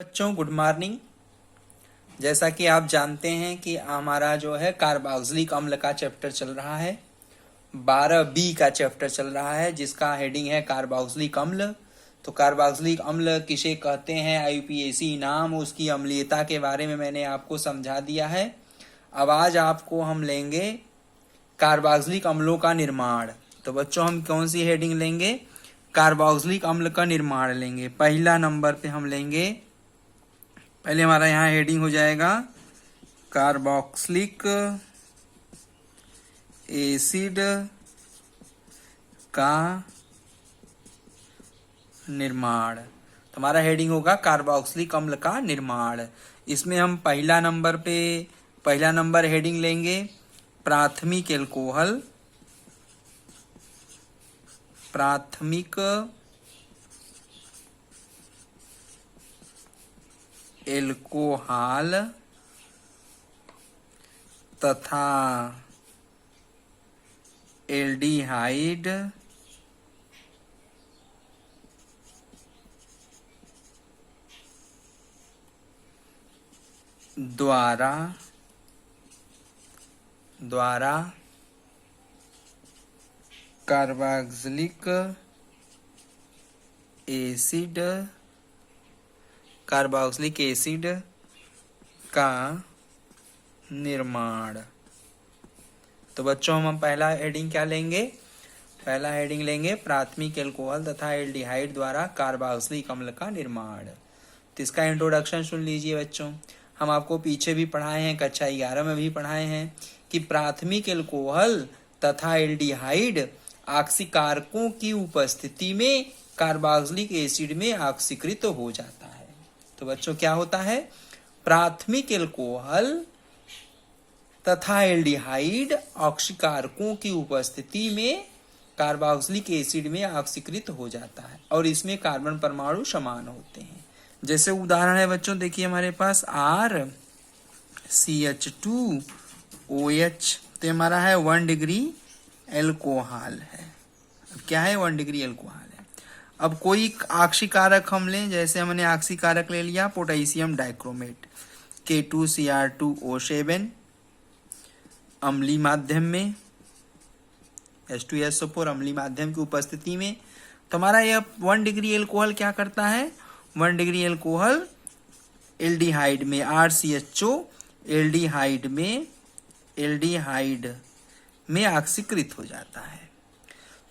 बच्चों good morning. जैसा कि आप जानते हैं कि हमारा जो है कार्बोक्सिलिक अम्ल का चैप्टर चल रहा है, 12B का चैप्टर चल रहा है जिसका हेडिंग है कार्बोक्सिलिक अम्ल। तो कार्बोक्सिलिक अम्ल किसे कहते हैं, IUPAC नाम, उसकी अम्लीयता के बारे में मैंने आपको समझा दिया है। अब आज आपको हम लेंगे कार्बोक्सिलिक अम्लों का निर्माण। तो बच्चों हम कौन सी हेडिंग लेंगे? कार्बोक्सिलिक अम्ल का निर्माण लेंगे। पहला नंबर पे हम लेंगे, पहले हमारा यहाँ हेडिंग हो जाएगा कार्बोक्सिलिक एसिड का निर्माण। तो हमारा हेडिंग होगा कार्बोक्सिलिक अम्ल का निर्माण। इसमें हम पहला नंबर हेडिंग लेंगे प्राथमिक एल्कोहल, प्राथमिक एल्कोहल तथा एल्डिहाइड द्वारा कार्बोक्सिलिक एसिड का निर्माण। तो बच्चों हम पहला हेडिंग क्या लेंगे? पहला हेडिंग लेंगे प्राथमिक एल्कोहल तथा एल्डिहाइड द्वारा कार्बोक्सिलिक अम्ल का निर्माण। तो इसका इंट्रोडक्शन सुन लीजिए बच्चों। हम आपको पीछे भी पढ़ाए हैं, कक्षा 11 में भी पढ़ाए हैं कि प्राथमिक एल्कोहल तथा एल्डिहाइड ऑक्सीकारकों की उपस्थिति में कार्बोक्सिलिक एसिड में ऑक्सीकृत हो जाता है। तो बच्चों क्या होता है? प्राथमिक एल्कोहल तथा एल्डिहाइड ऑक्सीकारकों की उपस्थिति में कार्बोक्सिलिक एसिड में ऑक्सीकृत हो जाता है और इसमें कार्बन परमाणु समान होते हैं। जैसे उदाहरण है बच्चों, देखिए हमारे पास RCH2OH, तो हमारा है 1 डिग्री एल्कोहल है। अब क्या है? 1 डिग्री एल्कोहल है। अब कोई ऑक्सीकारक हम लें, जैसे हमने ऑक्सीकारक ले लिया पोटेशियम डाइक्रोमेट K2Cr2O7 अम्लीय माध्यम में, H2SO4 अम्लीय माध्यम की उपस्थिति में। तो हमारा यह 1 डिग्री एल्कोहल क्या करता है? 1 डिग्री एल्कोहल एल्डिहाइड में, RCHO एल्डिहाइड में ऑक्सीकृत हो जाता है।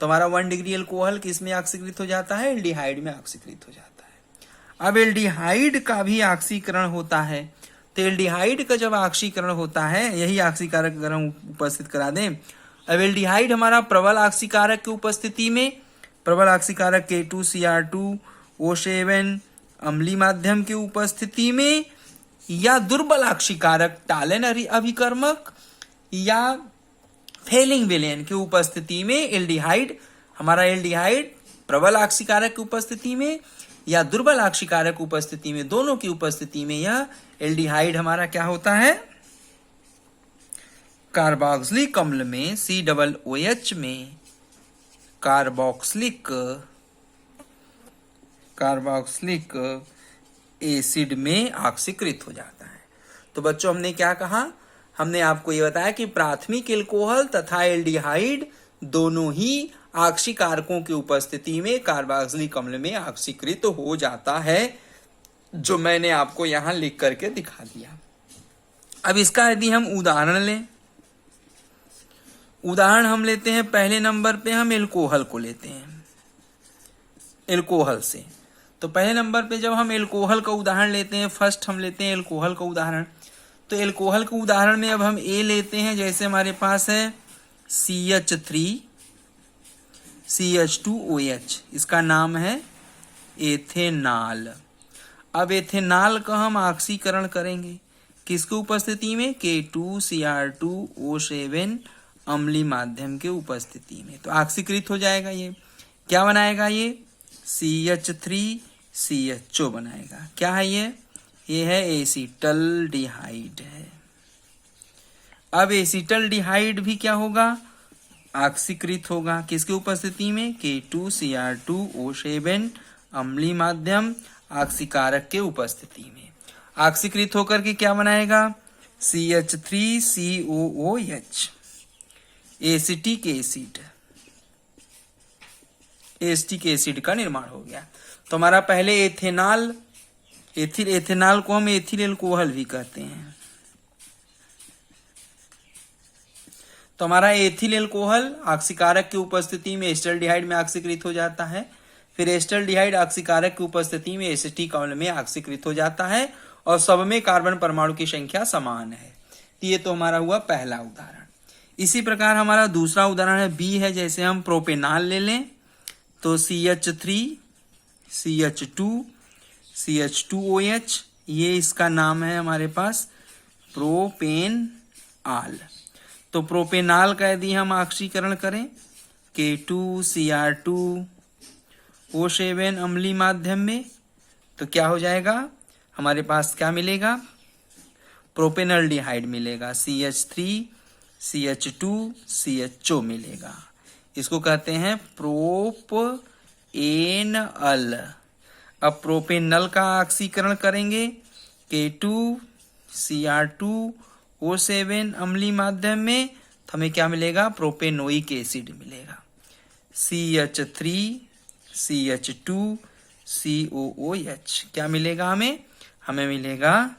तो हमारा 1 डिग्री एल्कोहल किस में ऑक्सीकृत हो जाता है? एल्डिहाइड में ऑक्सीकृत हो जाता है। अब एल्डिहाइड का भी ऑक्सीकरण होता है। तो एल्डिहाइड का जब ऑक्सीकरण होता है, यही ऑक्सीकारक अगर हम उपस्थित करा दें, अब एल्डिहाइड हमारा प्रबल ऑक्सीकारक की उपस्थिति में, प्रबल ऑक्सीकारक K2Cr2O7 अम्लीय माध्यम की उपस्थिति में, या दुर्बल ऑक्सीकारक टालेन अभिकर्मक या फेलिंग विलेन की उपस्थिति में एल्डिहाइड, हमारा एल्डिहाइड प्रबल ऑक्सीकारक की उपस्थिति में या दुर्बल ऑक्सीकारक उपस्थिति में, दोनों की उपस्थिति में यह एल्डिहाइड हमारा क्या होता है? कार्बोक्सिलिक अम्ल में, COOH में कार्बोक्सिलिक एसिड में ऑक्सीकृत हो जाता है। तो बच्चों हमने क्या कहा? हमने आपको ये बताया कि प्राथमिक एल्कोहल तथा एल्डिहाइड दोनों ही ऑक्सीकारकों की उपस्थिति में कार्बोक्सिलिक अम्ल में ऑक्सीकृत हो जाता है, जो मैंने आपको यहां लिख करके दिखा दिया। अब इसका यदि हम उदाहरण लें, उदाहरण हम लेते हैं पहले नंबर पे, हम एल्कोहल को लेते हैं, एल्कोहल से। तो पहले नंबर पे जब हम एल्कोहल का उदाहरण लेते हैं, फर्स्ट हम लेते हैं एल्कोहल का उदाहरण। तो एल्कोहल के उदाहरण में अब हम ए लेते हैं, जैसे हमारे पास है CH3CH2OH, इसका नाम है एथेनॉल। अब एथेनॉल का हम ऑक्सीकरण करेंगे किसकी उपस्थिति में? K2Cr2O7 अम्लीय माध्यम के उपस्थिति में। तो ऑक्सीकृत हो जाएगा। ये क्या बनाएगा? ये CH3CHO बनाएगा। क्या है ये है एसिटल्डिहाइड है। अब एसिटल्डिहाइड भी क्या होगा? ऑक्सीकृत होगा किसकी उपस्थिति में? K2Cr2O7 अम्लीय माध्यम ऑक्सीकारक के उपस्थिति में। ऑक्सीकृत होकर के क्या बनाएगा? CH3COOH, acetic acid, acetic acid का निर्माण हो गया। तो हमारा पहले एथेनॉल, एथेनॉल को हम एथिल एल्कोहल भी कहते हैं। तो हमारा एथिल एल्कोहल ऑक्सीकारक की उपस्थिति में एस्टल्डिहाइड में ऑक्सीकृत हो जाता है। फिर एस्टल्डिहाइड ऑक्सीकारक की उपस्थिति में एसिटिक अम्ल में ऑक्सीकृत हो जाता है और सब में कार्बन परमाणु की संख्या समान है। ये तो हमारा हुआ पहला उदाहरण। इसी प्रकार हमारा दूसरा उदाहरण है बी है। जैसे हम प्रोपेनॉल ले लें तो CH3 CH2 CH2OH, ये इसका नाम है हमारे पास प्रोपेनॉल। तो प्रोपेनॉल का यदि हम ऑक्सीकरण करें K2Cr2O7 अम्लीय माध्यम में तो क्या हो जाएगा? हमारे पास क्या मिलेगा? प्रोपेनॉल्डिहाइड मिलेगा, CH3 CH2 CHO मिलेगा। इसको कहते हैं प्रोपेनॉल। अब प्रोपेनॉल का ऑक्सीकरण करेंगे K2Cr2O7 अम्लीय माध्यम में तो हमें क्या मिलेगा? प्रोपेनोइक एसिड मिलेगा, CH3 CH2 COOH। क्या मिलेगा हमें? हमें मिलेगा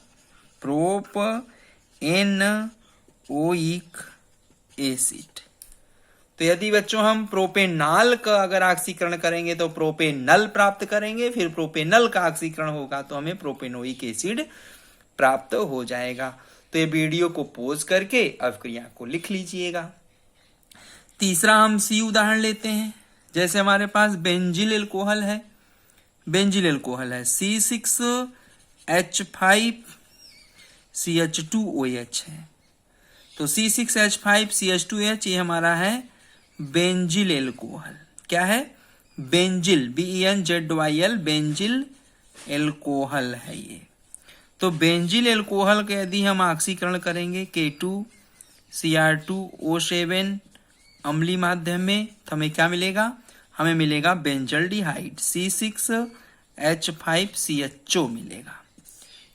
प्रोपेनोइक एसिड। तो यदि बच्चों हम प्रोपेनॉल का अगर ऑक्सीकरण करेंगे तो प्रोपेनॉल प्राप्त करेंगे, फिर प्रोपेनॉल का ऑक्सीकरण होगा तो हमें प्रोपेनोइक एसिड प्राप्त हो जाएगा। तो ये वीडियो को पॉज करके अवक्रिया को लिख लीजिएगा। तीसरा हम सी उदाहरण लेते हैं। जैसे हमारे पास बेंजिल एल्कोहल है, बेंजिल एल्कोहल है C6H5CH2OH है। तो C6H5CH2OH ये हमारा है बेंजिल एल्कोहल। क्या है? बेंजिल, BENZYL, बेंजिल एल्कोहल है ये। तो बेंजिल एल्कोहल का यदि हम ऑक्सीकरण करेंगे K2Cr2O7 अम्लीय माध्यम में तो हमें क्या मिलेगा? हमें मिलेगा बेंजल्डिहाइड, C6H5CHO मिलेगा।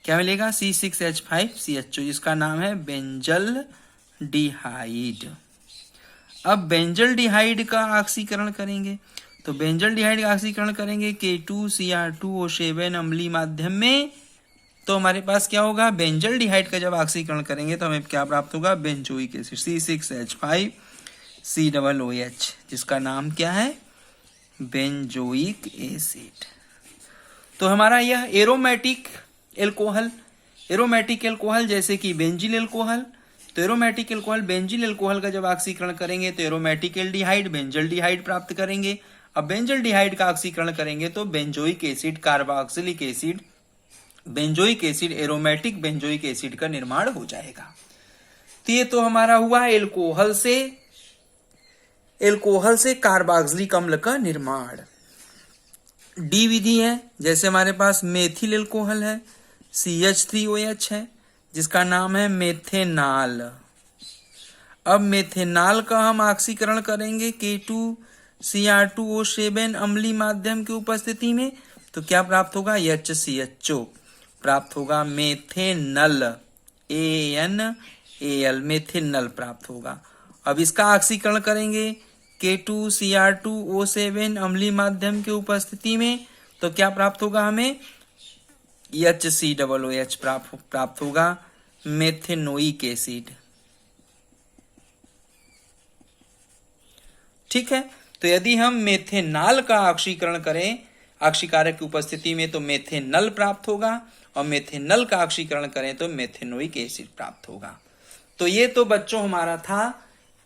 क्या मिलेगा? C6H5CHO, जिसका नाम है बेंजल्डिहाइड। अब बेंजल्डिहाइड का ऑक्सीकरण करेंगे तो बेंजल्डिहाइड का ऑक्सीकरण करेंगे K2Cr2O7 अम्लीय माध्यम में तो हमारे पास क्या होगा? बेंजल्डिहाइड का जब ऑक्सीकरण करेंगे तो हमें क्या प्राप्त होगा? बेंजोइक एसिड, C6H5COOH, जिसका नाम क्या है? Benzoic acid. तो हमारा यह एरोमेटिक एल्कोहल, एरोमेटिक एल्कोहल जैसे कि बेंजिल एल्कोहल। तो एरोमेटिक एल्कोहल, बेंजिल एल्कोहल का जब ऑक्सीकरण करेंगे तो एरोमेटिक एल्डिहाइड, बेंजल्डिहाइड प्राप्त करेंगे। अब बेंजल्डिहाइड का ऑक्सीकरण करेंगे तो benzoic acid, carboxylic acid, benzoic acid, aromatic benzoic acid का निर्माण हो जाएगा। तो ये तो हमारा हुआ एल्कोहल से कार्बोक्सिलिक अम्ल का निर्माण। डी विधि है। जैसे हमारे पास मेथिल एल्कोहल है, CH3OH है, जिसका नाम है मेथेनॉल। अब मेथेनॉल का हम ऑक्सीकरण करेंगे K2Cr2O7 अम्लीय माध्यम की उपस्थिति में तो क्या प्राप्त होगा? HCHO प्राप्त होगा, मेथेनल, ANAL, मेथेनल प्राप्त होगा। अब इसका ऑक्सीकरण करेंगे K2Cr2O7 अम्लीय माध्यम की उपस्थिति में तो क्या प्राप्त होगा? हमें HCOOH प्राप्त होगा, मेथेनोइक एसिड। ठीक है। तो यदि हम मेथेनॉल का ऑक्सीकरण करें ऑक्सीकारक की उपस्थिति में तो मेथेनल प्राप्त होगा और मेथेनल का ऑक्सीकरण करें तो मेथेनोइक एसिड प्राप्त होगा। तो ये तो बच्चों हमारा था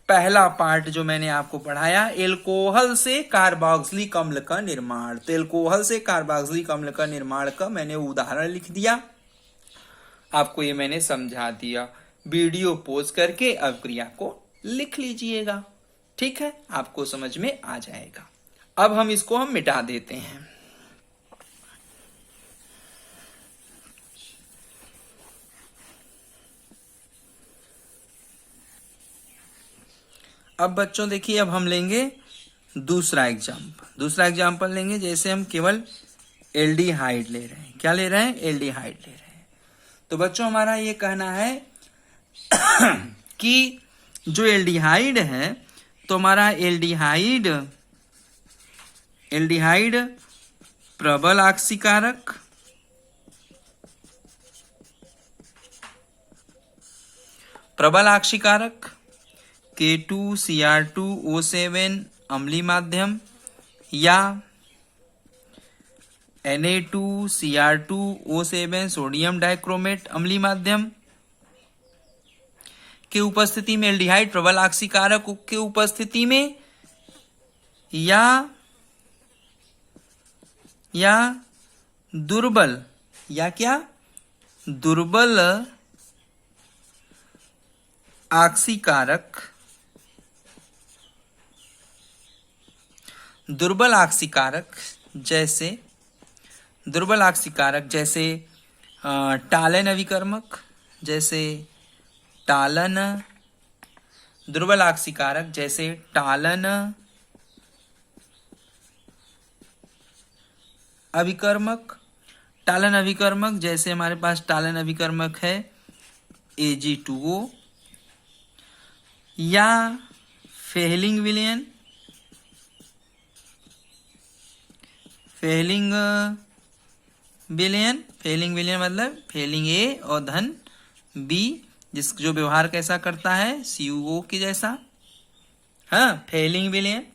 पहला पार्ट जो मैंने आपको पढ़ाया, एल्कोहल से कार्बोक्सिलिक अम्ल का निर्माण। तो एल्कोहल से कार्बोक्सिलिक अम्ल का निर्माण का मैंने उदाहरण लिख दिया, आपको ये मैंने समझा दिया। वीडियो पॉज करके अवक्रिया को लिख लीजिएगा। ठीक है, आपको समझ में आ जाएगा। अब हम इसको मिटा देते हैं। अब बच्चों देखिए, अब हम लेंगे दूसरा एग्जाम्पल लेंगे। जैसे हम केवल एल्डिहाइड ले रहे हैं। क्या ले रहे हैं? एल्डिहाइड ले रहे हैं। तो बच्चों हमारा ये कहना है कि जो एल्डिहाइड है, तो हमारा एल्डिहाइड प्रबल आक्सीकारक, K2Cr2O7 अम्लीय माध्यम या Na2Cr2O7 सोडियम डाइक्रोमेट अम्लीय माध्यम के उपस्थिति में, एल्डिहाइड प्रबल आक्सीकारक के उपस्थिति में या दुर्बल आक्सीकारक जैसे टालन अभिकर्मक, दुर्बल आक्सीकारक जैसे टालन अभिकर्मक जैसे हमारे पास टालन अभिकर्मक है Ag2O, या फेहलिंग विलयन मतलब फेहलिंग A और धन B, जो व्यवहार कैसा करता है CuO के जैसा। हाँ, फेहलिंग विलयन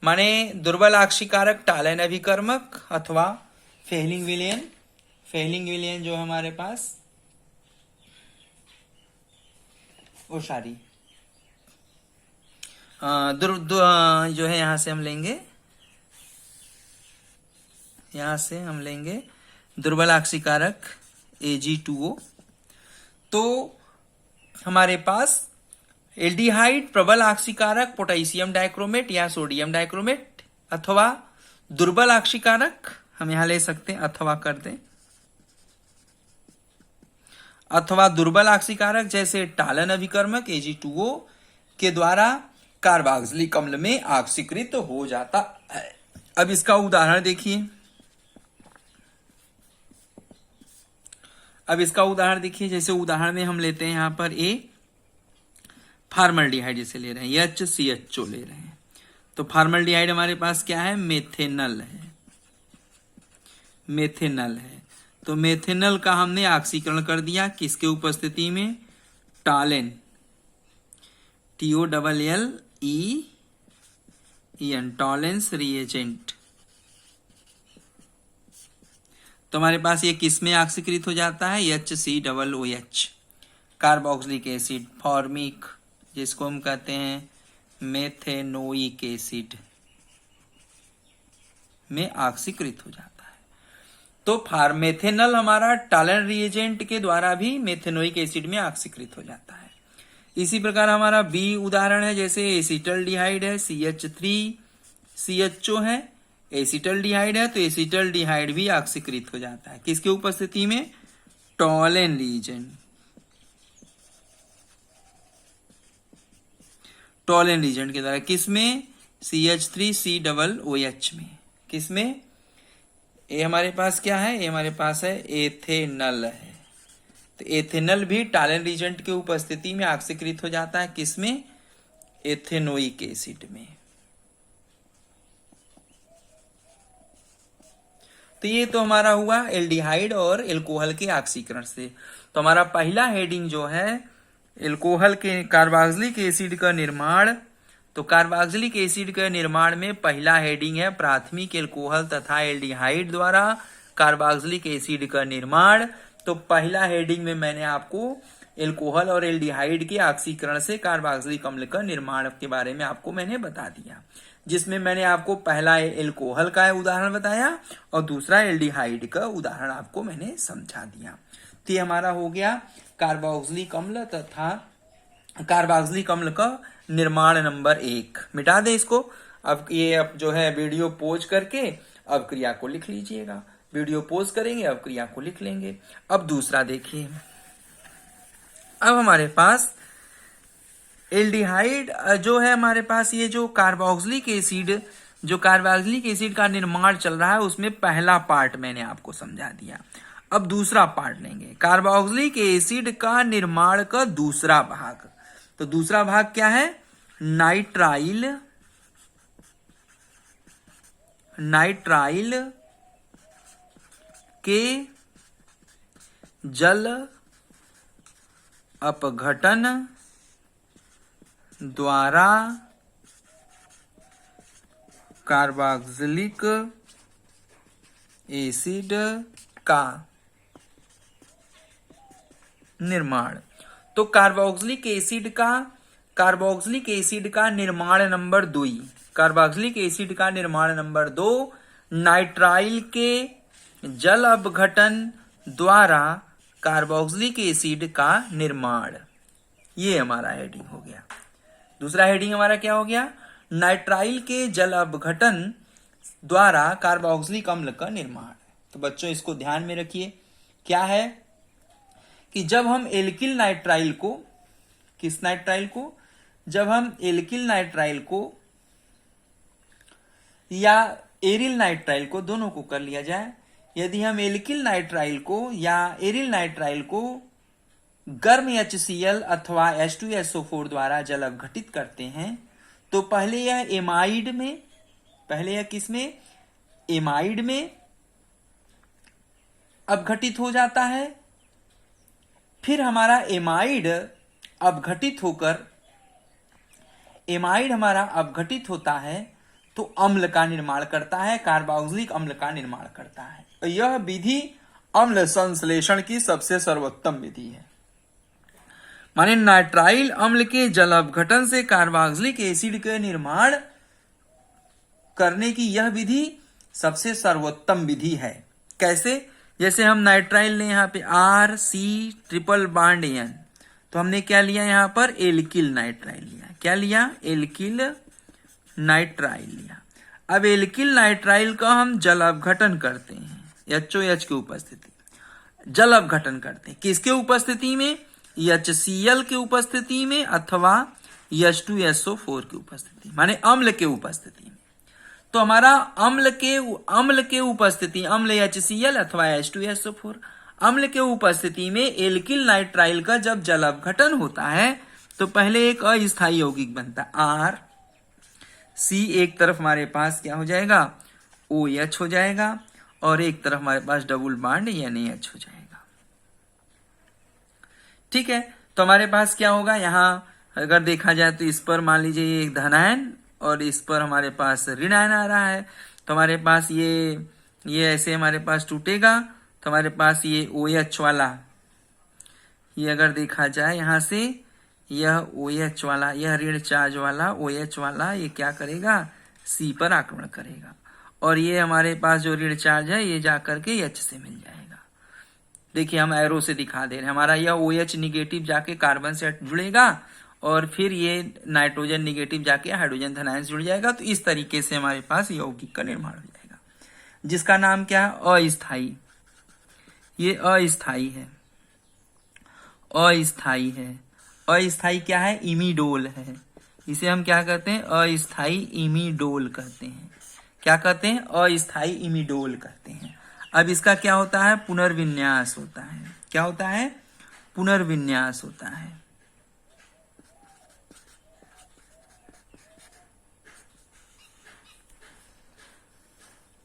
माने दुर्बल आक्सीकारक टालन अभिकर्मक अथवा फेहलिंग विलयन जो हमारे पास जो है यहां से हम लेंगे दुर्बल आक्सीकारक Ag2O। तो हमारे पास एल्डिहाइड प्रबल आक्सीकारक पोटेशियम डाइक्रोमेट या सोडियम डाइक्रोमेट, अथवा दुर्बल आक्सीकारक हम यहां ले सकते हैं, अथवा कर दें, अथवा दुर्बल आक्सीकारक जैसे टालन अभिकर्मक Ag2O के द्वारा कार्बोक्सिलिक अम्ल में आक्सीकृत हो जाता है। अब इसका उदाहरण देखिए, जैसे उदाहरण में हम लेते हैं यहां पर फार्मल्डिहाइड जैसे ले रहे हैं, HCHO ले रहे हैं। तो फार्मल्डिहाइड हमारे पास क्या है? मेथेनल है। तो मेथेनल का हमने ऑक्सीकरण कर दिया, किसके उपस्थिति में? टालेन, TOLLEN, टॉलेंस रिएजेंट। तो हमारे पास ये किस में ऑक्सीकृत हो जाता है? HCOOH, कार्बोक्सिलिक एसिड, फॉर्मिक, जिसको हम कहते हैं मेथेनोइक एसिड में ऑक्सीकृत हो जाता है। तो मेथेनल हमारा टालन रिएजेंट के द्वारा भी मेथेनोइक एसिड में ऑक्सीकृत हो जाता है। इसी प्रकार हमारा B उदाहरण है, जैसे एसिटल्डिहाइड है, CH3CHO है, एसिटल्डिहाइड है, तो एसिटल्डिहाइड भी ऑक्सीकृत हो जाता है किसके उपस्थिति में? टॉलेन रीजेंट के द्वारा। किसमें? CH3COOH में। किसमें? ये हमारे पास क्या है? ये हमारे पास है एथेनल है। तो एथेनल भी टालन रीजेंट की उपस्थिति में ऑक्सीकृत हो जाता है, किसमें? एथेनोइक एसिड में। तो ये तो हमारा हुआ एल्डिहाइड और एल्कोहल के ऑक्सीकरण से। तो हमारा पहला हेडिंग जो है एल्कोहल के कार्बोक्सिलिक एसिड का निर्माण। तो कार्बोक्सिलिक एसिड के निर्माण में पहला हेडिंग है प्राथमिक एल्कोहल तथा एल्डिहाइड द्वारा कार्बोक्सिलिक एसिड का निर्माण। तो पहला हेडिंग में मैंने आपको एल्कोहल और एल्डिहाइड के ऑक्सीकरण से कार्बोक्सिलिक अम्ल का निर्माण के बारे में आपको मैंने बता दिया, जिसमें मैंने आपको पहला एल्कोहल का उदाहरण बताया और दूसरा एल्डिहाइड का उदाहरण आपको मैंने समझा दिया। तो ये हमारा हो गया कार्बोक्सिलिक अम्ल तथा कार्बोक्सिलिक अम्ल का निर्माण नंबर 1। मिटा दे इसको। अब जो है वीडियो पोज करके अब क्रिया को लिख लीजिएगा। वीडियो पोज करेंगे, अब क्रिया को लिख लेंगे। अब दूसरा देखिए, अब हमारे पास एल्डिहाइड जो है, हमारे पास ये जो कार्बोक्सिलिक एसिड जो कार्बोक्सिलिक एसिड का निर्माण चल रहा है उसमें पहला पार्ट मैंने आपको समझा दिया। अब दूसरा पार्ट लेंगे, कार्बोक्सिलिक एसिड का निर्माण का दूसरा भाग। तो दूसरा भाग क्या है? नाइट्राइल के जल अपघटन द्वारा कार्बोक्सिलिक एसिड का निर्माण। तो कार्बोक्सिलिक एसिड का निर्माण नंबर 2, कार्बोक्सिलिक एसिड का निर्माण नंबर 2 नाइट्राइल के जल अपघटन द्वारा कार्बोक्सिलिक एसिड का निर्माण। ये हमारा हेडिंग हो गया। दूसरा हेडिंग हमारा क्या हो गया? नाइट्राइल के जल अपघटन द्वारा कार्बोक्सिलिक अम्ल का निर्माण। तो बच्चों इसको ध्यान में रखिए, क्या है कि जब हम एल्किल नाइट्राइल को, किस नाइट्राइल को? जब हम एल्किल नाइट्राइल को या एरिल नाइट्राइल को, दोनों को कर लिया जाए, यदि हम एल्किल नाइट्राइल को या एरिल नाइट्राइल को गर्म HCl अथवा H2SO4 द्वारा जल अपघटित करते हैं तो पहले यह एमाइड में, पहले यह किसमें? एमाइड में अपघटित हो जाता है। फिर हमारा एमाइड अपघटित होकर, एमाइड हमारा अपघटित होता है तो अम्ल का निर्माण करता है, कार्बोक्सिलिक अम्ल का निर्माण करता है। यह विधि अम्ल संश्लेषण की सबसे सर्वोत्तम विधि है। माने नाइट्राइल अम्ल के जल अपघटन से कार्बोक्सिलिक एसिड के निर्माण करने की यह विधि सबसे सर्वोत्तम विधि है। कैसे? जैसे हम नाइट्राइल ने यहाँ पे RC ट्रिपल बॉन्ड N, तो हमने क्या लिया यहाँ पर? एल्किल नाइट्राइल लिया। क्या लिया? एल्किल नाइट्राइल लिया। अब एल्किल नाइट्राइल का हम जल अपघटन करते हैं, HOH की उपस्थिति, जल अपघटन करते हैं। किसके उपस्थिति में? HCl की उपस्थिति में अथवा H2SO4 की उपस्थिति, माने अम्ल के उपस्थिति में। तो हमारा अम्ल के उपस्थिति, अम्ल HCl अथवा H2SO4, अम्ल के उपस्थिति में एल्किल नाइट्राइल का जब जल अपघटन होता है तो पहले एक अस्थायी यौगिक बनता है RC, एक तरफ हमारे पास क्या हो जाएगा? OH हो जाएगा, और एक तरफ हमारे पास डबल बॉन्ड NaH हो जाएगा। ठीक है, तो हमारे पास क्या होगा? यहां अगर देखा जाए तो इस पर मान लीजिए एक धनायन और इस पर हमारे पास ऋणायन आ रहा है, तो हमारे पास ये ऐसे हमारे पास टूटेगा, तो हमारे पास ये OH वाला, ये अगर देखा जाए यहां से, यह OH वाला, यह ऋण चार्ज वाला OH वाला, ये क्या करेगा? C पर आक्रमण करेगा, और ये हमारे पास जो ऋण चार्ज है ये जाकर के H से मिल जाएगा। देखिए हम एरो से दिखा दे रहे हैं, हमारा यह OH निगेटिव जाके कार्बन से जुड़ेगा और फिर ये नाइट्रोजन निगेटिव जाके हाइड्रोजन धनायन से जुड़ जाएगा। तो इस तरीके से हमारे पास यौगिक का निर्माण हो जाएगा, जिसका नाम क्या है? अस्थाई। ये अस्थाई है, अस्थाई है। अस्थाई क्या है? इमिडोल है। इसे हम क्या कहते हैं? अस्थाई इमिडोल कहते हैं। क्या कहते हैं? अस्थाई इमिडोल कहते हैं। अब इसका क्या होता है? पुनर्विन्यास होता है। क्या होता है? पुनर्विन्यास होता है।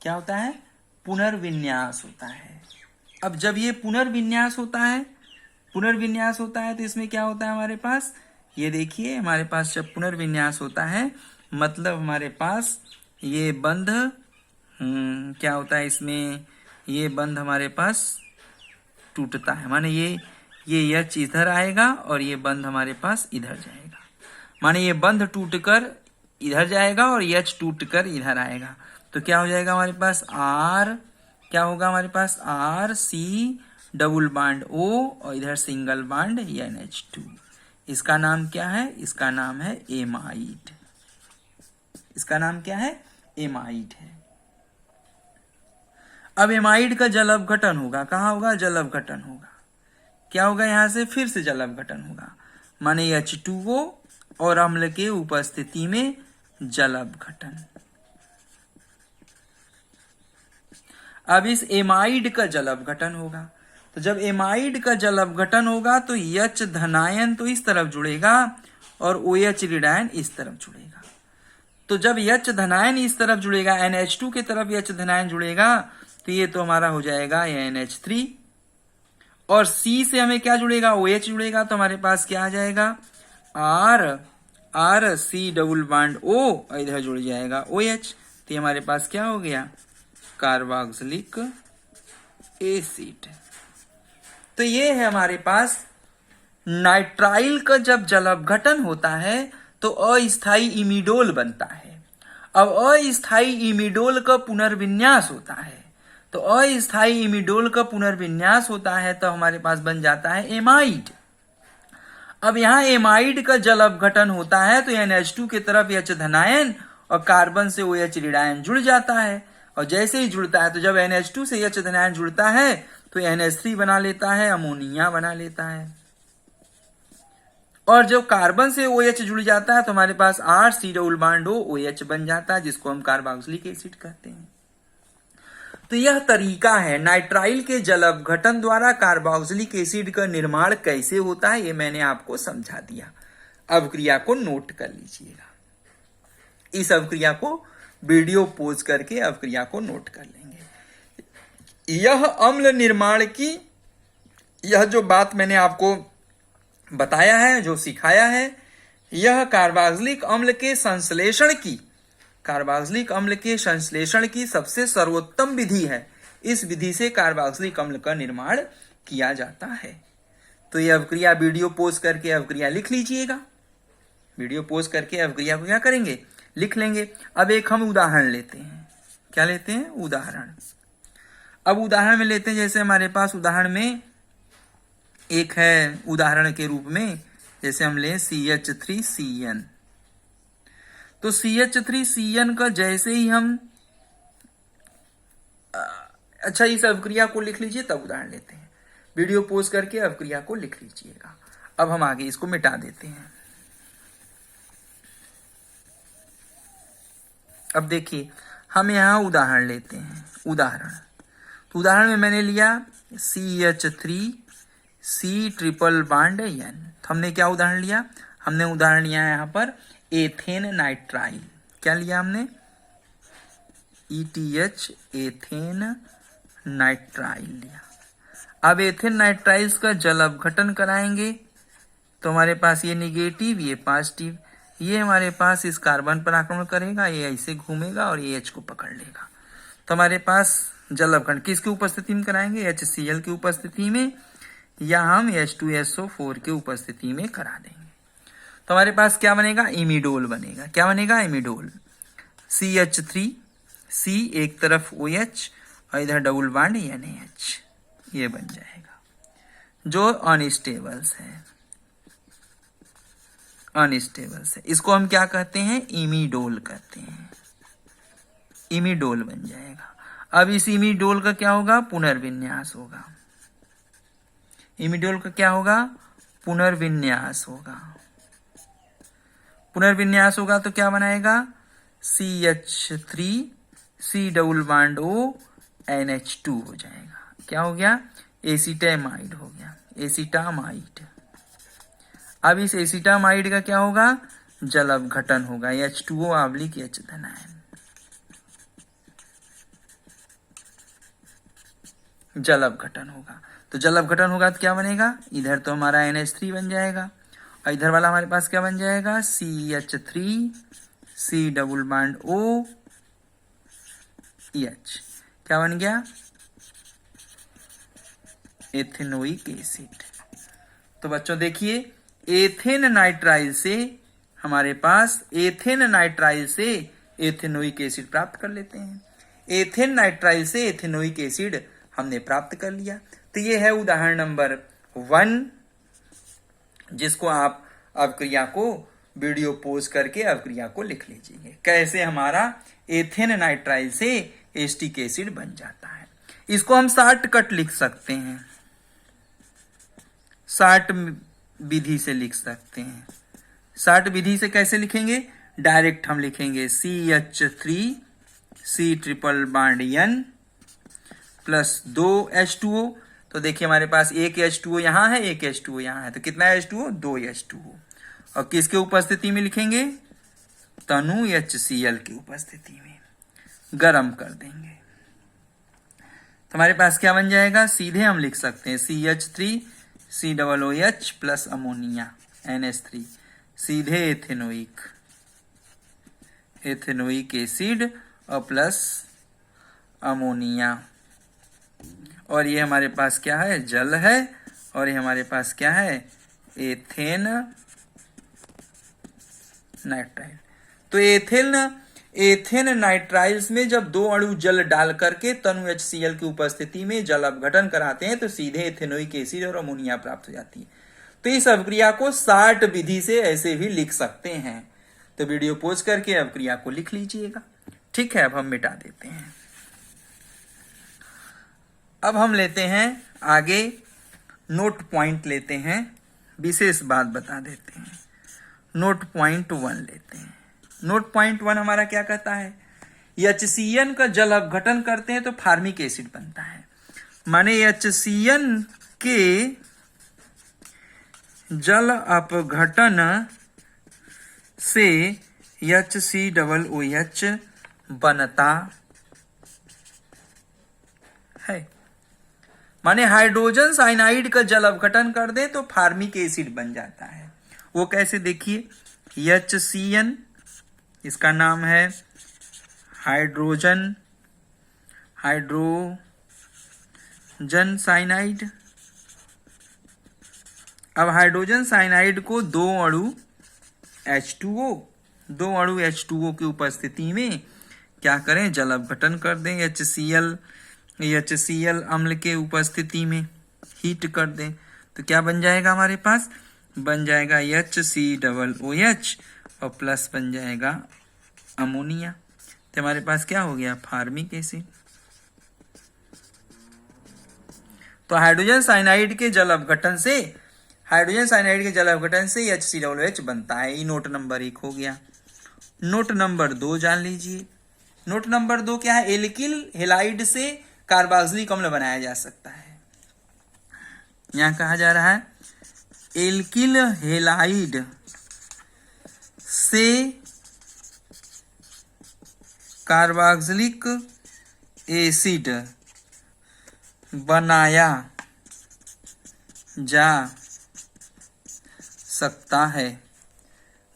क्या होता है? पुनर्विन्यास होता है। अब जब ये पुनर्विन्यास होता है तो इसमें क्या होता है हमारे पास? ये देखिए हमारे पास जब पुनर्विन्यास होता है मतलब हमारे पास ये बंध क्या होता है इसमें? ये बंध हमारे पास टूटता है, माने ये H इधर आएगा और ये बंध हमारे पास इधर जाएगा, माने ये बंध टूटकर इधर जाएगा और H टूटकर इधर आएगा। तो क्या हो जाएगा हमारे पास? क्या होगा हमारे पास? RC डबल बॉन्ड O और इधर सिंगल बॉन्ड NH2। इसका नाम क्या है? इसका नाम है एमाइड। इसका नाम क्या है? एमाइड है। अब एमाइड का जल अपघटन होगा, कहाँ होगा? जल अपघटन होगा। क्या होगा? यहां से फिर से जल अपघटन होगा, माने H2O और अम्ल के उपस्थिति में जल अपघटन। अब इस एमाइड का जल अपघटन होगा, तो जब एमाइड का जल अपघटन होगा तो H धनायन तो इस तरफ जुड़ेगा और OH ऋणायन इस तरफ जुड़ेगा। तो जब H धनायन इस तरफ जुड़ेगा, NH2 की तरफ H धनायन जुड़ेगा, तो ये तो हमारा हो जाएगा NH3, और C से हमें क्या जुड़ेगा, OH जुड़ेगा, तो हमारे पास क्या आ जाएगा R C double bond O, इधर जुड़ जाएगा OH, तो हमारे पास क्या हो गया, कार्बोक्सिलिक एसिड। तो ये है हमारे पास नाइट्राइल का जब जल अपघटन होता है तो अस्थाई इमिडोल बनता है। अब अस्थाई इमिडोल का पुनर्विन्यास होता है, तो अस्थाई इमिडोल का पुनर्विन्यास होता है तो हमारे पास बन जाता है एमाइड। अब यहां एमाइड का जल अपघटन होता है तो NH2 की तरफ H धनायन और कार्बन से OH ऋणायन जुड़ जाता है, और जैसे ही जुड़ता है तो जब NH2 से H धनायन जुड़ता है तो NH3 बना लेता है, अमोनिया बना लेता है, और जब कार्बन से OH जुड़ जाता है तो हमारे पास R C double bond O OH बन जाता है, जिसको हम कार्बोक्सिलिक एसिड कहते हैं। तो यह तरीका है नाइट्राइल के जल अपघटन द्वारा कार्बोक्सिलिक एसिड का निर्माण कैसे होता है, ये मैंने आपको समझा दिया। अवक्रिया को नोट कर लीजिएगा, इस अवक्रिया को वीडियो पोज करके अवक्रिया को नोट कर लेंगे। यह अम्ल निर्माण की, यह जो बात मैंने आपको बताया है, जो सिखाया है, यह कार्बोक्सिलिक अम्ल के संश्लेषण की, कार्बोक्सिलिक अम्ल के संश्लेषण की सबसे सर्वोत्तम विधि है। इस विधि से कार्बोक्सिलिक अम्ल का निर्माण किया जाता है। तो यह अवक्रिया वीडियो पोज करके अवक्रिया लिख लीजिएगा, वीडियो पोज करके अवक्रिया को क्या करेंगे, लिख लेंगे। अब एक हम उदाहरण लेते हैं, क्या लेते हैं, उदाहरण। अब उदाहरण में लेते हैं, जैसे हमारे पास उदाहरण में एक है, उदाहरण के रूप में जैसे हम लें CH3CN, तो CH3CN का जैसे ही हम, अच्छा इस अवक्रिया को लिख लीजिए तब उदाहरण लेते हैं। वीडियो पोज करके अवक्रिया को लिख लीजिएगा। अब हम आगे इसको मिटा देते हैं। अब देखिए हम यहां उदाहरण लेते हैं, उदाहरण। तो उदाहरण में मैंने लिया CH3C ट्रिपल बॉन्ड N। तो हमने क्या उदाहरण लिया, हमने उदाहरण लिया है यहाँ पर एथेन नाइट्राइल। क्या लिया हमने, ETH एथेन नाइट्राइल लिया। अब एथेन नाइट्राइल्स का जल अपघटन कराएंगे तो हमारे पास ये निगेटिव, ये पॉजिटिव, ये हमारे पास इस कार्बन पर आक्रमण करेगा, ये ऐसे घूमेगा और ये H को पकड़ लेगा। तो हमारे पास जल अपघटन किसकी उपस्थिति में कराएंगे, HCl की उपस्थिति में, या हम H2SO4 की उपस्थिति में करा देंगे। तो हमारे पास क्या बनेगा, इमिडोल बनेगा। क्या बनेगा, इमिडोल। CH3C एक तरफ OH और इधर डबल बॉन्ड NaH, ये बन जाएगा, जो अनस्टेबल्स है, अनस्टेबल्स है। इसको हम क्या कहते हैं, इमिडोल कहते हैं, इमिडोल बन जाएगा। अब इस इमिडोल का क्या होगा, पुनर्विन्यास होगा। इमिडोल का क्या होगा, पुनर्विन्यास होगा। पुनर्विन्यास होगा तो क्या बनाएगा, CH3C double bond O NH2 हो जाएगा। क्या हो गया, एसिटामाइड हो गया, एसिटामाइड। अब इस एसिटामाइड का क्या होगा, जल अपघटन होगा, H2O ऑब्लिक H धनायन, जल अपघटन होगा। तो जल अपघटन होगा तो क्या बनेगा, इधर तो हमारा NH3 बन जाएगा और इधर वाला हमारे पास क्या बन जाएगा, CH3C double bond O H। क्या बन गया, एथेनोइक एसिड। तो बच्चों देखिए, एथेन नाइट्राइल से हमारे पास, एथेन नाइट्राइल से एथेनोइक एसिड प्राप्त कर लेते हैं। एथेन नाइट्राइल से एथेनोइक एसिड हमने प्राप्त कर लिया। तो ये है उदाहरण नंबर 1, जिसको आप अवक्रिया को वीडियो पोज करके अवक्रिया को लिख लीजिए, कैसे हमारा एथेन नाइट्राइल से एस्टिक एसिड बन जाता है। इसको हम शॉर्टकट लिख सकते हैं, शॉर्ट विधि से लिख सकते हैं। शॉर्ट विधि से कैसे लिखेंगे, डायरेक्ट हम लिखेंगे CH3C triple bond N plus 2H2O। तो देखिए हमारे पास एक H2O यहाँ है, एक H2O यहाँ है, तो कितना H2O? 2H2O। और किसके उपस्थिति में लिखेंगे? तनु HCl की उपस्थिति में गर्म कर देंगे। तो हमारे पास क्या बन जाएगा? सीधे हम लिख सकते हैं CH3COOH प्लस अमोनिया NH3, सीधे एथेनोइक एसिड और प्लस अमोनिया। और ये हमारे पास क्या है? जल है। और ये हमारे पास क्या है? Ethane nitrile. तो एथेन नाइट्राइल्स में जब दो अणु जल डाल करके तनु HCl की उपस्थिति में जल अपघटन कराते हैं तो सीधे एथेनोइक एसिड और अमोनिया प्राप्त हो जाती है। तो इस अभिक्रिया को सार्ट विधि से ऐसे भी लिख सकते हैं। तो वीडियो पॉज करके अभिक्रिया को लिख लीजिएगा। ठीक है, अब हम मिटा देते हैं। अब हम लेते हैं आगे नोट पॉइंट लेते हैं, विशेष बात बता देते हैं। नोट पॉइंट 1 लेते हैं। नोट पॉइंट 1 हमारा क्या कहता है? HCN का जल अपघटन करते हैं तो फार्मिक एसिड बनता है। माने HCN के जल अपघटन से HCOOH बनता है। माने हाइड्रोजन साइनाइड का जल अपघटन कर दे तो फार्मिक एसिड बन जाता है। वो कैसे? देखिए HCN, इसका नाम है हाइड्रोजन साइनाइड। अब हाइड्रोजन साइनाइड को दो अणु H2O की उपस्थिति में क्या करें? जल अपघटन कर दें। HCl अम्ल के उपस्थिति में हीट कर दें तो क्या बन जाएगा? हमारे पास बन जाएगा HCOOH और प्लस बन जाएगा अमोनिया। तो हमारे पास क्या हो गया? Formic acid. तो हाइड्रोजन साइनाइड के जल अपघटन से HCOOH बनता है। ये नोट नंबर 1 हो गया। नोट नंबर 2 जान लीजिए। नोट नंबर 2 क्या है? एल्किल हैलाइड से कार्बोक्सिलिक अम्ल बनाया जा सकता है। यहां कहा जा रहा है एल्किल हैलाइड से कार्बोक्सिलिक एसिड बनाया जा सकता है।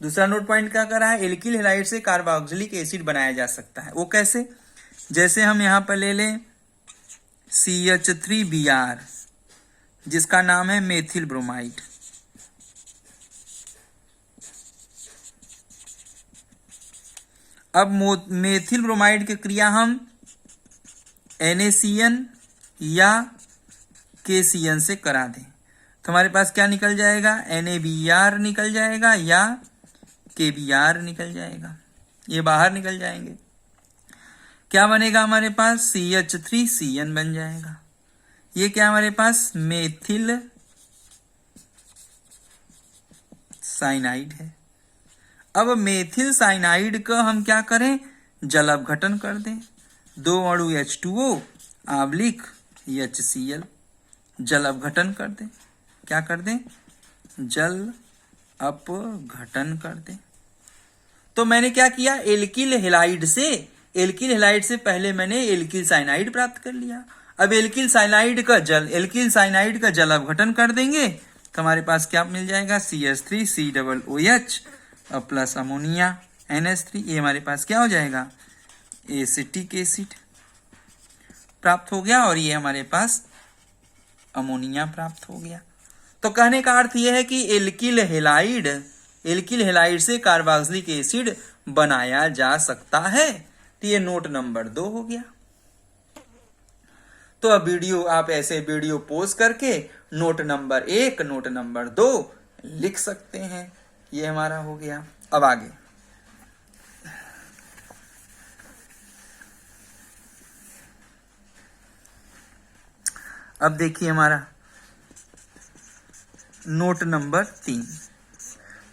दूसरा नोट पॉइंट क्या कर रहा है? एल्किल हैलाइड से कार्बोक्सिलिक एसिड बनाया जा सकता है। वो कैसे? जैसे हम यहां पर ले लें CH3Br, जिसका नाम है मेथिल ब्रोमाइड। अब मेथिल ब्रोमाइड की क्रिया हम NaCN या KCN से करा दें तो हमारे पास क्या निकल जाएगा? NaBr निकल जाएगा या KBr निकल जाएगा। ये बाहर निकल जाएंगे। क्या बनेगा हमारे पास? CH3CN बन जाएगा। ये क्या हमारे पास? मेथिल साइनाइड है। अब मेथिल साइनाइड का हम क्या करें? जल अपघटन कर दें। दो अणु H2O आब्लिक HCl जल अपघटन कर दें। क्या कर दें? जल अपघटन कर दें। तो मैंने क्या किया? एल्किल हैलाइड से पहले मैंने एल्किल साइनाइड प्राप्त कर लिया। अब एल्किल साइनाइड का जल अपघटन कर देंगे तो हमारे पास क्या मिल जाएगा? CH3COOH और प्लस अमोनिया NH3। ये हमारे पास क्या हो जाएगा? एसिटिक एसिड प्राप्त हो गया और ये हमारे पास अमोनिया प्राप्त हो गया। तो कहने का अर्थ यह है कि एल्किल हैलाइड से कार्बोक्सिलिक एसिड बनाया जा सकता है। तो ये नोट नंबर 2 हो गया। तो अब आप ऐसे वीडियो पॉज करके नोट नंबर 1, नोट नंबर 2 लिख सकते हैं। ये हमारा हो गया। अब आगे अब देखिए हमारा नोट नंबर 3।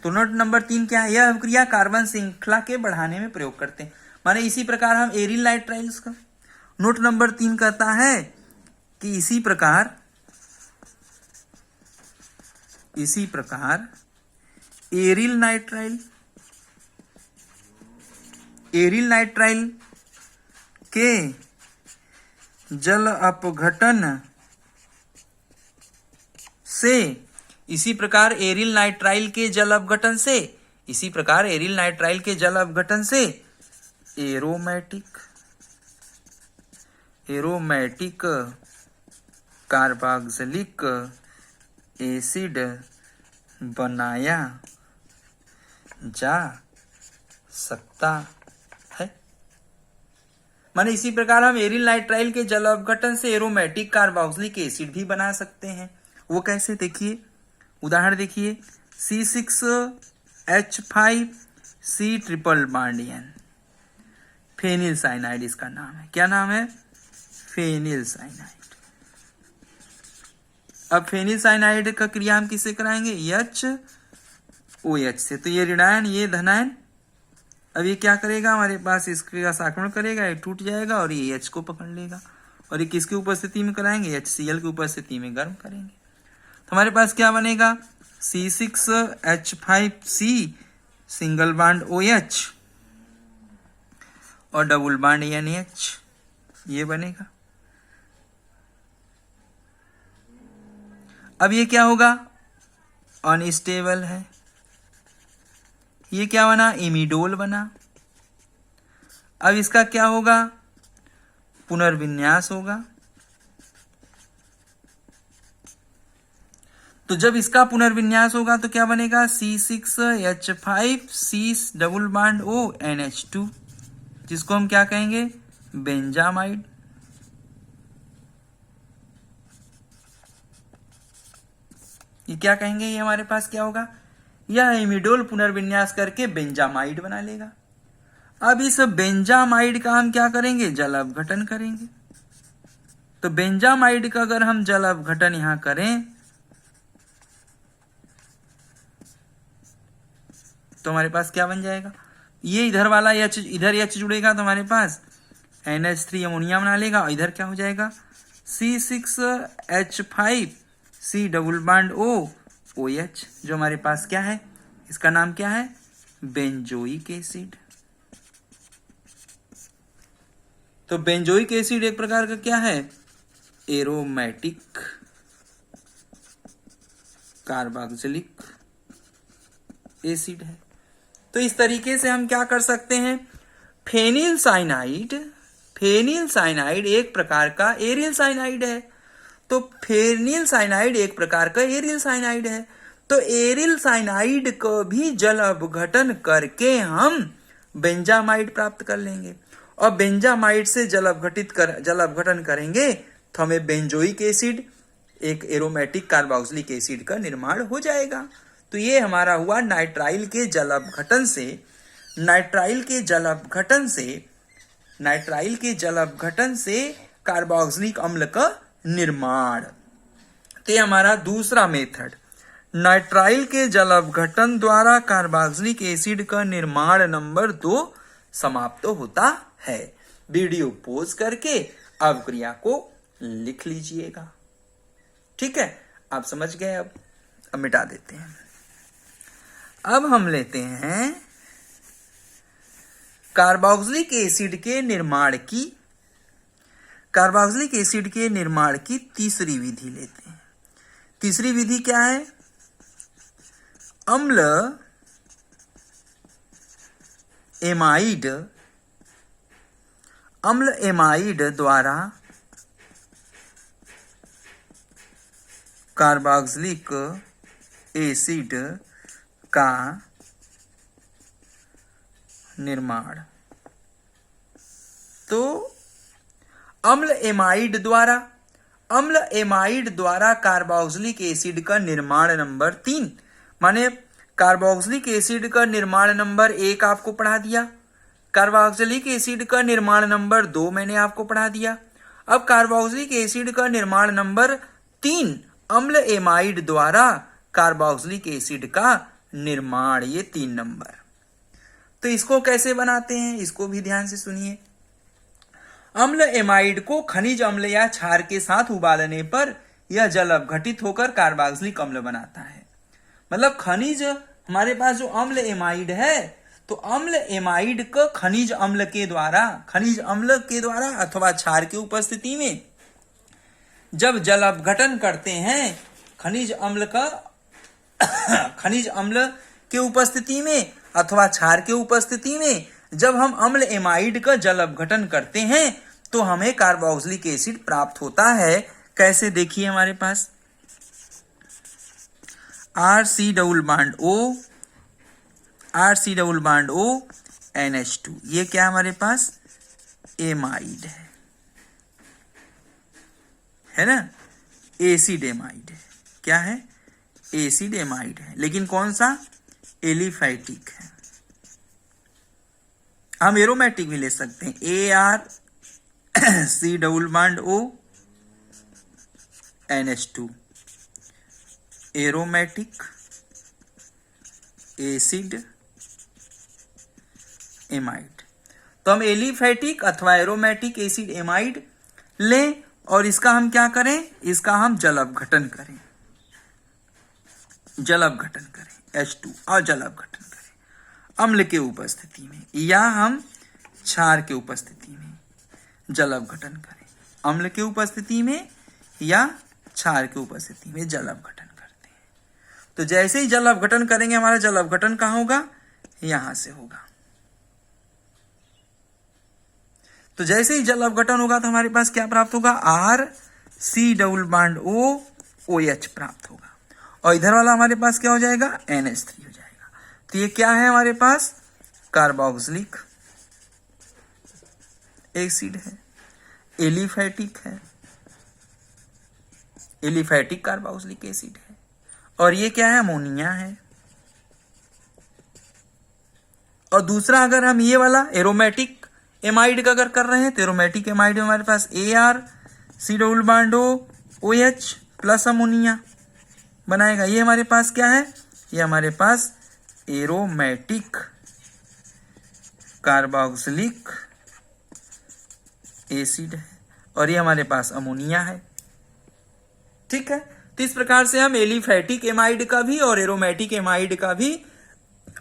तो नोट नंबर 3 क्या है? यह अभिक्रिया कार्बन श्रृंखला के बढ़ाने में प्रयोग करते हैं। माने इसी प्रकार हम एरिल नाइट्राइल्स का नोट नंबर 3 कहता है कि इसी प्रकार एरिल नाइट्राइल के जल अपघटन से इसी प्रकार एरिल नाइट्राइल के जल अपघटन से एरोमेटिक कार्बोक्सिलिक एसिड बनाया जा सकता है। माने इसी प्रकार हम एरिल नाइट्राइल के जल अपघटन से एरोमेटिक कार्बोक्सिलिक एसिड भी बना सकते हैं। वो कैसे, देखिए उदाहरण देखिए, C6H5C triple bond N, phenyl cyanide इसका नाम है। क्या नाम है? Phenyl cyanide. अब फेनिल साइनाइड का क्रिया हम किससे कराएंगे? HOH से। तो ये ऋणायन, ये धनायन, अब ये क्या करेगा, हमारे पास इसका साकरण करेगा, ये टूट जाएगा और ये H को पकड़ लेगा। और ये किसकी उपस्थिति में कराएंगे? HCl की उपस्थिति में गर्म करेंगे। तो हमारे पास क्या बनेगा? C6H5C सिंगल बॉन्ड OH और डबल बॉन्ड NH, ये बनेगा। अब ये क्या होगा? अनस्टेबल है। ये क्या बना? इमिडोल बना। अब इसका क्या होगा? पुनर्विन्यास होगा। तो जब इसका पुनर्विन्यास होगा तो क्या बनेगा? C6H5C double bond O NH2, जिसको हम क्या कहेंगे? बेंजामाइड। ये क्या कहेंगे? ये हमारे पास क्या होगा? यह इमिडोल पुनर्विन्यास करके बेंजामाइड बना लेगा। अब इस बेंजामाइड का हम क्या करेंगे? जल अपघटन करेंगे। तो बेंजामाइड का अगर हम जल अपघटन यहां करें तो हमारे पास क्या बन जाएगा? ये इधर वाला H, इधर H जुड़ेगा तो हमारे पास NH3 अमोनिया बना लेगा। और इधर क्या हो जाएगा? C6H5C double bond O OH, जो हमारे पास क्या है? इसका नाम क्या है? Benzoic acid. तो बेंजोइक एसिड एक प्रकार का क्या है? एरोमेटिक कार्बोक्सिलिक एसिड है। तो इस तरीके से हम क्या कर सकते हैं? फेनिल साइनाइड एक प्रकार का एरियल साइनाइड है। तो फेनिल साइनाइड एक प्रकार का एरियल साइनाइड है। तो एरियल साइनाइड को भी जल अपघटन करके हम बेंजामाइड प्राप्त कर लेंगे। और बेंजामाइड से जल अपघटन करेंगे तो हमें बेंजोइक एसिड, एक एरोमेटिक कार्बोक्सिलिक एसिड का निर्माण हो जाएगा। तो ये हमारा हुआ नाइट्राइल के जल अपघटन से कार्बोक्सिलिक अम्ल का निर्माण। तो ये हमारा दूसरा मेथड, नाइट्राइल के जल अपघटन द्वारा कार्बोक्सिलिक एसिड का निर्माण नंबर 2 समाप्त होता है। वीडियो पॉज करके अवक्रिया को लिख लीजिएगा। ठीक है, आप समझ गए। अब मिटा देते हैं। अब हम लेते हैं कार्बोक्सिलिक एसिड के निर्माण की तीसरी विधि लेते हैं। तीसरी विधि क्या है? अम्ल एमाइड द्वारा कार्बोक्सिलिक एसिड का निर्माण। तो अम्ल एमाइड द्वारा कार्बोक्सिलिक एसिड का निर्माण नंबर 3, माने कार्बोक्सिलिक एसिड का निर्माण नंबर 1 आपको पढ़ा दिया, कार्बोक्सिलिक एसिड का निर्माण नंबर 2 मैंने आपको पढ़ा दिया। अब कार्बोक्सिलिक एसिड का निर्माण नंबर 3 अम्ल एमाइड द्वारा कार्बोक्सिलिक एसिड का निर्माण, ये 3 नंबर। तो इसको कैसे बनाते हैं, इसको भी ध्यान से सुनिए। अम्ल एमाइड को खनिज अम्ल या क्षार के साथ उबालने पर यह जल अपघटित होकर कार्बोक्सिलिक अम्ल बनाता है। मतलब खनिज, हमारे पास जो अम्ल एमाइड है, तो अम्ल एमाइड को खनिज अम्ल के द्वारा अथवा क्षार की उपस्थिति में जब जल अपघटन करते हैं, खनिज अम्ल के उपस्थिति में अथवा क्षार के उपस्थिति में जब हम अम्ल एमाइड का जल अपघटन करते हैं तो हमें कार्बोक्सिलिक एसिड प्राप्त होता है। कैसे, देखिए हमारे पास RC double bond O NH2, ये क्या हमारे पास एमाइड है ना, एसिड एमाइड है। क्या है? एसिड एमाइड है, लेकिन कौन सा? एलिफैटिक है। हम एरोमेटिक भी ले सकते हैं, ARC double bond O NH2, aromatic acid amide. तो हम एलिफैटिक अथवा एरोमेटिक एसिड एमाइड लें और इसका हम क्या करें? इसका हम जल अपघटन करें, H2 और जल अपघटन करें अम्ल के उपस्थिति में, या हम क्षार के उपस्थिति में जल अपघटन करें, अम्ल के उपस्थिति में या क्षार के उपस्थिति में जल अपघटन करते हैं। तो जैसे ही जल अपघटन करेंगे, हमारा जल अपघटन कहां होगा? यहां से होगा। तो जैसे ही जल अपघटन होगा तो हमारे पास क्या प्राप्त होगा? RC double bond O OH प्राप्त होगा, और इधर वाला हमारे पास क्या हो जाएगा? NH3 हो जाएगा। तो ये क्या है हमारे पास? कार्बोक्सिलिक एसिड है, एलिफैटिक है, एलिफैटिक कार्बोक्सिलिक एसिड है। और ये क्या है? अमोनिया है। और दूसरा, अगर हम ये वाला एरोमेटिक एमाइड का अगर कर रहे हैं तो एरोमेटिक एमाइड में हमारे पास ARC double bond O OH plus ammonia बनाएगा। ये हमारे पास क्या है? ये हमारे पास एरोमेटिक कार्बोक्सिलिक एसिड है, और ये हमारे पास अमोनिया है। ठीक है, तो इस प्रकार से हम एलिफैटिक एमाइड का भी और एरोमेटिक एमाइड का भी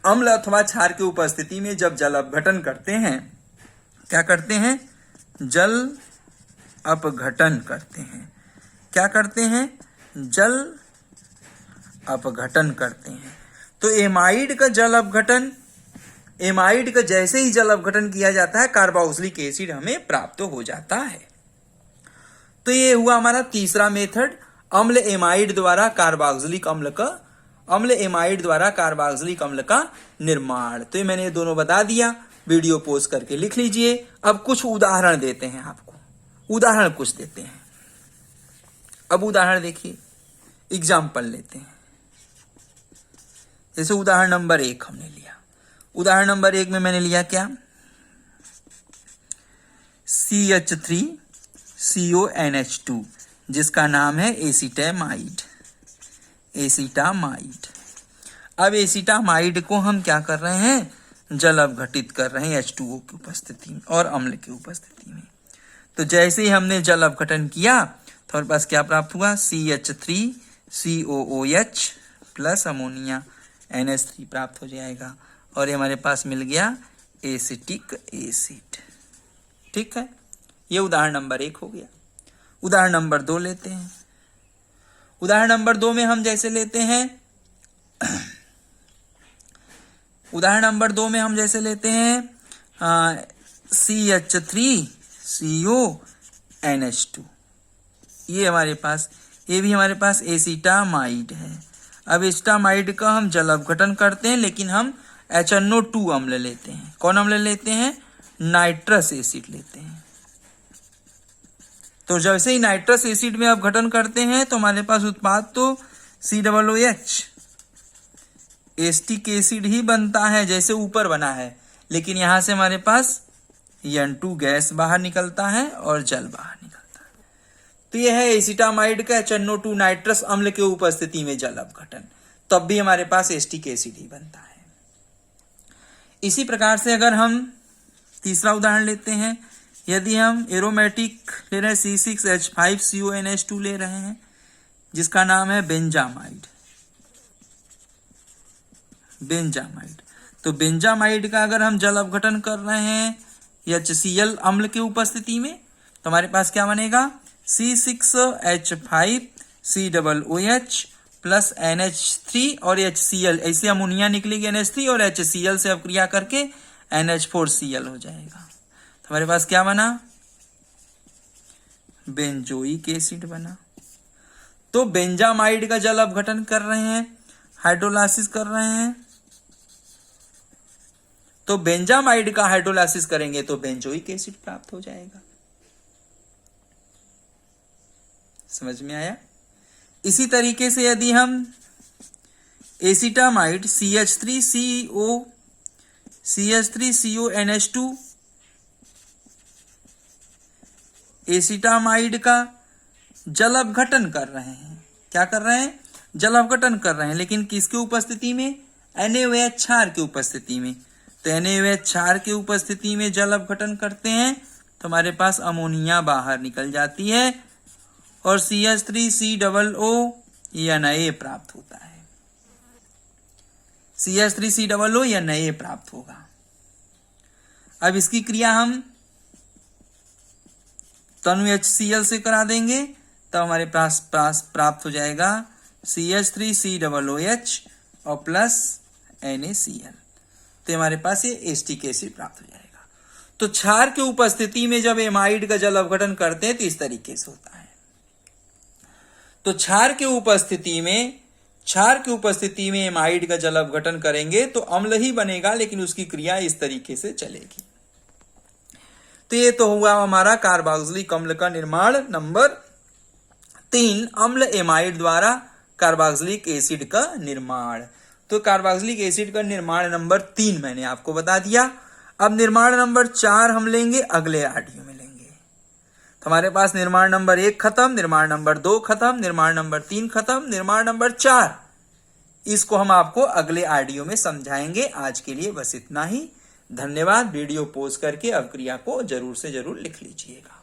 अम्ल अथवा क्षार की उपस्थिति में जब जल अपघटन करते हैं, क्या करते हैं? जल अपघटन करते हैं। क्या करते हैं? जल अपघटन करते हैं। तो एमाइड का जल अपघटन, एमाइड का जैसे ही जल अपघटन किया जाता है, कार्बोक्सिलिक एसिड हमें प्राप्त हो जाता है। तो ये हुआ हमारा तीसरा मेथड, अम्ल एमाइड द्वारा कार्बोक्सिलिक अम्ल का निर्माण। तो ये मैंने दोनों बता दिया, वीडियो पोस्ट करके लिख लीजिए। अब कुछ उदाहरण देते हैं आपको, उदाहरण कुछ देते हैं। अब उदाहरण देखिए, एग्जाम्पल लेते हैं। जैसे उदाहरण नंबर 1 हमने लिया। उदाहरण नंबर 1 में मैंने लिया क्या? CH3CONH2, जिसका नाम है एसिटामाइड। अब एसिटामाइड को हम क्या कर रहे हैं? जल अपघटित कर रहे हैं H2O की उपस्थिति में और अम्ल की उपस्थिति में। तो जैसे ही हमने जल अपघटन किया तो हमारे पास क्या प्राप्त हुआ? CH3COOH प्लस अमोनिया NH3 प्राप्त हो जाएगा, और ये हमारे पास मिल गया एसिटिक एसिड। ठीक है, ये उदाहरण नंबर 1 हो गया। उदाहरण नंबर 2 लेते हैं। उदाहरण नंबर 2 में हम जैसे लेते हैं CH3CONH2, ये हमारे पास, ये भी हमारे पास एसिटामाइड है। अब एसिटामाइड का हम जल अपघटन करते हैं, लेकिन हम HNO2 अम्ल लेते हैं। कौन अम्ल लेते हैं? नाइट्रस एसिड लेते हैं। तो जैसे ही नाइट्रस एसिड में अपघटन करते हैं तो हमारे पास उत्पाद तो COOH एसिटिक एसिड ही बनता है, जैसे ऊपर बना है, लेकिन यहां से हमारे पास N2 गैस बाहर निकलता है और जल बाहर निकलता है। तो यह है एसिटामाइड का HNO2 नाइट्रस अम्ल के उपस्थिति में जल अपघटन, तब भी हमारे पास एसिटिक एसिड ही बनता है। इसी प्रकार से अगर हम तीसरा उदाहरण लेते हैं यदि हम एरोमेटिक ले रहे हैं C6H5CONH2 ले रहे हैं जिसका नाम है बेंजामाइड। तो बेंजामाइड का अगर हम जल अपघटन कर रहे हैं HCl अम्ल की उपस्थिति में तो हमारे पास क्या बनेगा C6H5COOH प्लस NH3 और HCl, ऐसे अमोनिया निकलेगी NH3 और HCl से अपक्रिया करके NH4Cl हो जाएगा। तो हमारे पास क्या बना बेंजोइक एसिड बना। तो बेंजामाइड का जल अपघटन कर रहे हैं, हाइड्रोलाइसिस कर रहे हैं, तो बेंजामाइड का हाइड्रोलाइसिस करेंगे तो बेंजोइक एसिड प्राप्त हो जाएगा। समझ में आया? इसी तरीके से यदि हम एसिटामाइड CH3CONH2 एसिटामाइड का जल अपघटन कर रहे हैं, क्या कर रहे हैं जल अपघटन कर रहे हैं, लेकिन किसकी उपस्थिति में NaOH क्षार की उपस्थिति में। तो NaOH क्षार की उपस्थिति में जल अपघटन करते हैं तो हमारे पास अमोनिया बाहर निकल जाती है और CH3COO Na प्राप्त होता है। CH3COO Na प्राप्त होगा। अब इसकी क्रिया हम तनु HCl से करा देंगे तब हमारे पास प्राप्त हो जाएगा CH3COOH और प्लस NaCl। तो हमारे पास ये एसिटिक एसिड प्राप्त हो जाएगा। तो क्षार की उपस्थिति में जब एमाइड का जल अपघटन करते हैं तो इस तरीके से होता है। तो क्षार की उपस्थिति में एमाइड का जल अपघटन करेंगे तो अम्ल ही बनेगा, लेकिन उसकी क्रिया इस तरीके से चलेगी। तो ये तो हुआ हमारा कार्बोक्सिलिक अम्ल का निर्माण नंबर 3, अम्ल एमाइड द्वारा कार्बोक्सिलिक एसिड का निर्माण। तो कार्बोक्सिलिक एसिड का निर्माण नंबर 3 मैंने आपको बता दिया। अब निर्माण नंबर 4 हम लेंगे अगले ऑडियो में लेंगे। तो हमारे पास निर्माण नंबर 1 खत्म, निर्माण नंबर 2 खत्म, निर्माण नंबर 3 खत्म, निर्माण नंबर 4 इसको हम आपको अगले ऑडियो में समझाएंगे। आज के लिए बस इतना ही। धन्यवाद। वीडियो पॉज करके अवक्रिया को जरूर से जरूर लिख लीजिएगा।